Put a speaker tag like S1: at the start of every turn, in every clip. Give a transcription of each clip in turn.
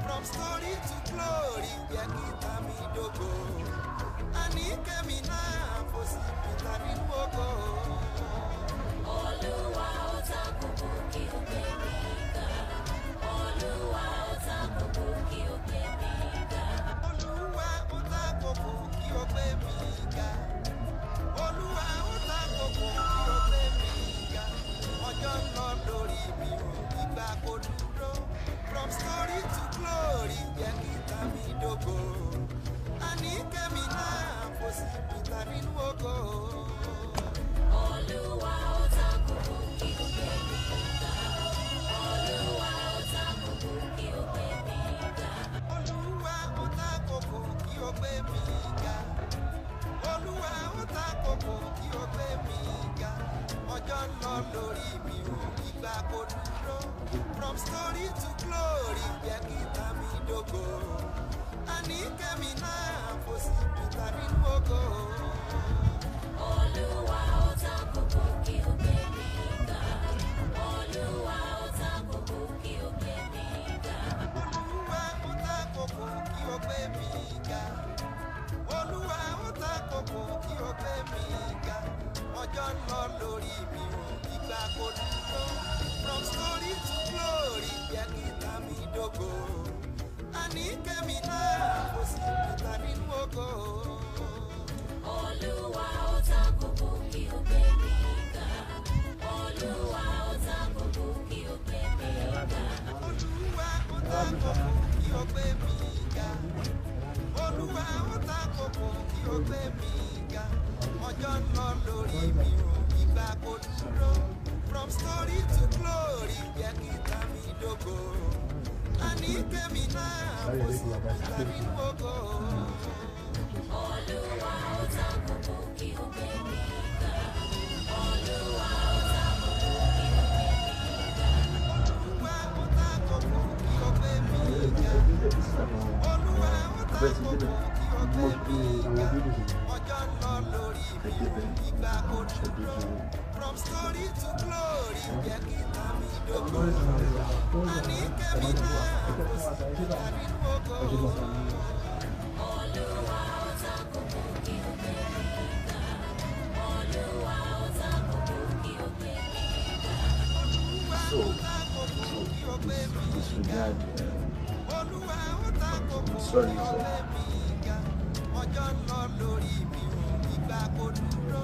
S1: From story to glory, yeah, kita mi dogo. Ani kemi na possibility ni mogo. Olúwa ó ta kókó kí ó gbé mi ga. Olúwa ó ta kókó kí ó gbé mi ga. Olúwa ó ta kókó kí ó gbé mi ga. Olúwa ó ta kókó kí ó gbé mi ga. Ọjọ́ ń lọ lórí mi ò ìgbà kò dúró. From story to glory, yeah, kita mi dogo. Ani kemi na possibility ni mogo. Olúwa ó ta kókó kí ó gbé mi ga. Olúwa ó ta kókó kí ó gbé mi ga. Olúwa ó ta kókó kí ó gbé mi ga. Olúwa ó ta kókó kí ó gbé mi ga. Ọjọ́ ń lọ lórí mi ò ìgbà kò dúró. From story to glory, yeah, kita mi dogo. Ani kemi na possibility ni mogo. Olúwa ó ta kókó kí ó gbé mi ga. Olúwa ó ta kókó kí ó gbé mi ga. Olúwa ó ta kókó kí ó gbé mi ga. Olúwa ó ta kókó kí ó gbé mi ga. Ọjọ́ ń lọ lórí mi ò ìgbà kò dúró. From story to glory, yeah, kita mi dogo. Ani kemi na possibility ni mogo. Olúwa ó ta kókó kí ó gbé mi ga. Olúwa ó ta kókó kí ó gbé mi ga. Olúwa ó ta kókó kí ó gbé mi ga. Olúwa ó ta kókó kí ó gbé mi ga. Ọjọ́ ń lọ lórí mi ò ìgbà kò dúró. From story to glory, yeah, kita mi dogo. Ani kemi na possibility ni mogo. Olúwa ó ta kókó kí ó gbé mi ga. Olúwa ó ta kókó kí ó gbé mi ga. Olúwa ó ta kókó kí ó gbé mi ga. Olúwa ó ta kókó kí ó gbé mi ga. Ọjọ́ ń lọ lórí mi ò ìgbà kò dúró. From story to glory, yeah, kita mi dogo. Ani kemi na possibility ni mogo. Olúwa ó ta kókó kí ó gbé mi ga. Olúwa ó ta kókó kí ó gbé mi ga. Olúwa ó ta kókó kí ó gbé mi ga. Olúwa ó ta kókó kí ó gbé mi ga. Ọjọ́ ń lọ lórí mi ò ìgbà kò dúró.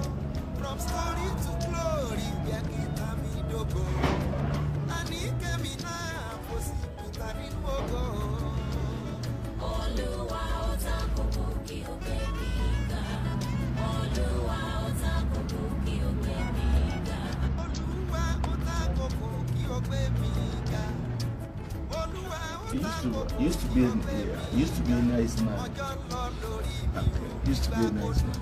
S1: From story to glory, yeah, kita mi dogo. Ani kemi na possibility ni mogo. Olúwa ó ta kókó kí ó gbé mi ga. Olúwa ó ta kókó kí ó gbé mi ga. Olúwa ó ta kókó kí ó gbé mi ga. Olúwa ó ta kókó kí ó gbé mi ga.
S2: Used to be a nice man. Used to be a nice man.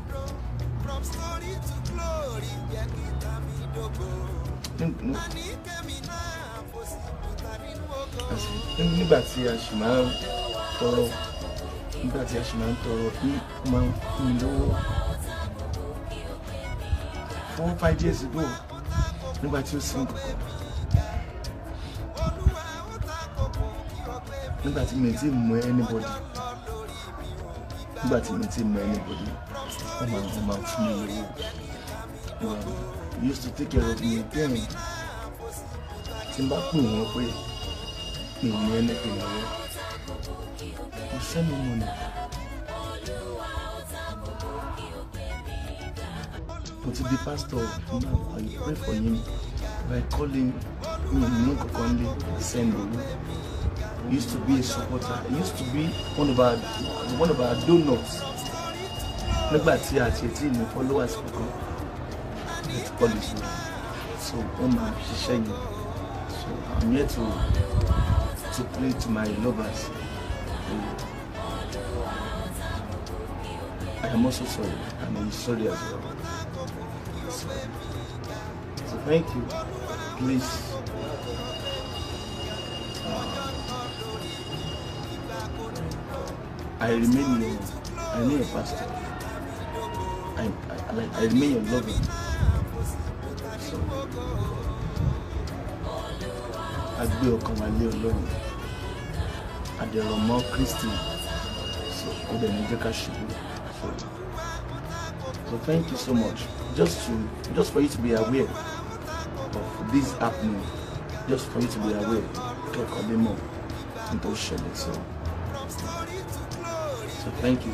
S1: From story to glory, yeah, kita mi dogo. Ani kemi na possibility ni mogo.
S2: Nígbà tí a ṣì máa ń tọrọ, máa ń fún mi lówó 4 or 5 years ago, nígbà tí ó sin kọ̀kọ̀, nígbà tí mi ti mọ anybody, wọ́n máa fún mi lówó. He used to take care of me then. Tí n bá pè wọ́n pé mi ò ní anything lọ́wọ́, he send me money. Mo ti di pastor, I pray for him, by calling mi ní kankan lé, send owó. He used to be a supporter. He used to be one of our donors. Nígbà tí a ti ní followers kankan, let's call it so wọ́n máa ṣiṣẹ́ yẹn. So I'm here to play to my lovers. I am also sorry, and I'm sorry as well. So thank you. Please. I remain a pastor. I remain your lover. So, Agbaye ọkàn wa lé Ọlọ́run. Adẹ̀rọ̀ mọ́ Kristi. So, ó dẹ̀ ní jẹ́ ká ṣubú. So thank you so much. Just for you to be aware of this happening. Just for you to be aware. Kẹ́kọ̀ọ́ lé mọ̀ nítorí ṣẹlẹ̀ so thank you.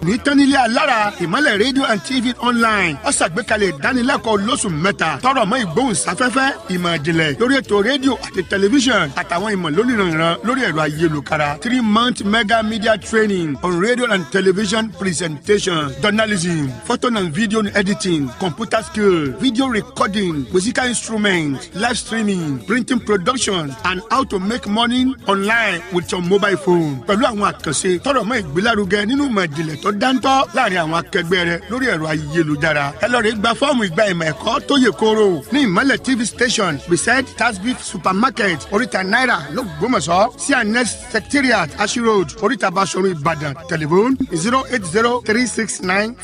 S3: ní tánilé alára ìmọ̀lẹ̀ rédíò and tv online ó ṣàgbékalẹ̀ ìdánilẹ́kọ̀ọ́ lóṣù mẹ́ta tọrọ mọ́ ìgbóhùnsáfẹ́fẹ́ ìmọ̀ ìjìnlẹ̀ lórí ètò rédíò àti tẹlifíṣàn àtàwọn ìmọ̀ lóníranran lórí ẹ̀rọ ayélujára 3-month mega media training on radio and television presentation journalism photo and video editing computer skill video recording musical instruments live streaming printing production and how to make money online with your mobile phone pẹ̀lú àwọn àkànṣe tọrọ mọ́ ìgbélárugẹ nínú ìmọ̀ ìjìnlẹ̀ tó dáńtọ́ láàrin àwọn akẹgbẹ́ rẹ lórí ẹ̀rọ ayélujára ẹ lọ rí gba fọ́ọ̀mù ìgbà ìmọ̀ ẹ̀kọ́ tó yè kooro ní ìmọ̀lẹ̀ tv station beside tasbeef supermarket oríta náírà lọ́gbọ́mọ̀ṣọ́ cns secretariat ashi road oríta basoro ìbàdàn telephone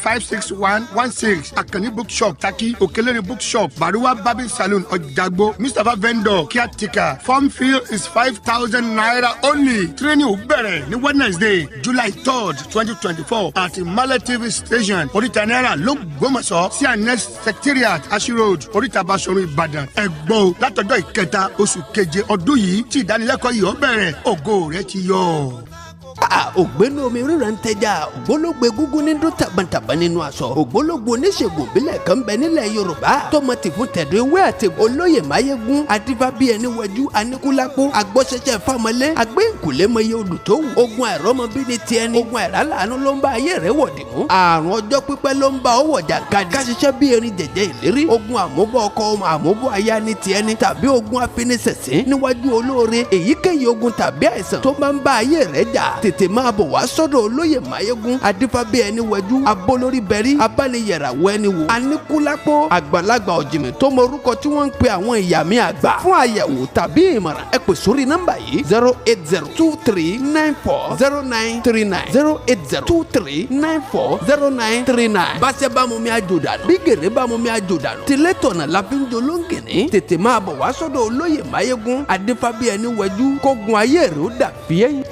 S3: 08036956116 akànní bookshop taki òkèlèrè bookshop baruwa barbing salon ọjàgbó mustapha vendor caretaker form fee is 5,000 naira only training ó bẹ̀rẹ̀ ní wednesday july 3rd 2024 at Male TV station oríta náírà lọ́gbọ́mọ̀ṣọ́ cns secretariat ashi road oríta basoro ìbàdàn ẹ̀gbọ́n látọjọ́ ìkẹta oṣù keje ọdún yìí tí ìdánilẹ́kọ̀ọ́ yìí ó bẹ̀rẹ̀ ògo rẹ̀ ti yọ.
S4: ògbénu omi ríran tẹja ògbólógbé gúngún ní dún tàbàtàbà nínú aṣọ ògbólógbò oníṣègùn ìbílẹ̀ kan bẹ nílẹ̀ yorùbá tọmọ tìfún tẹ̀dọ̀ ewé àti olóyè máyégún adífá bíi ẹni wẹjú aníkúlápó agbọ́sẹ̀sẹ̀ fámọlé agbẹ́ǹkùlé mọye olùtọ́wù ogun àìrọ́mọbí ni tiẹ̀ ni ogun àìrálàánú ló ń bá ayé rẹ̀ wọ̀dì mú àrùn ọjọ́ pípẹ́ ló ń bá ọwọ́ jàǹkadì káṣiṣẹ́ bí erin jẹ̀jẹ̀ ìlérí ogun àmúbọ̀ ọkọ àmúbọ̀ aya ni tiẹ̀ ni tàbí ogun afinisẹ̀sìn níwájú olóore èyíkéyìí ogun tàbí àìsàn tó bá ń bá ayé rẹ̀ jà tètè máa bọ̀ wá sọ́dọ̀ olóyè máyégún adífábí ẹni wẹjú abolórí bẹ̀rí abániyẹ̀ràwọ̀ ẹni wò aníkúlápó àgbàlagbà ọ̀jìmì tó mọ orúkọ tí wọ́n ń pe àwọn ìyá mi àgbà fún àyẹ̀wò tàbí ìmọ̀ràn ẹ pè sórí nọ́mbà yìí 08023940939 08023940939 báṣẹ́ bá mu mi àjò dànù bí gèrè bá mu mi àjò dànù tilé tọ̀nà la fi ń jolóńgìní tètè máa bọ̀ wá sọ́dọ̀ olóyè máyégún adífábí ẹni wẹjú kógun ayé rẹ̀ ó dà fíẹ́.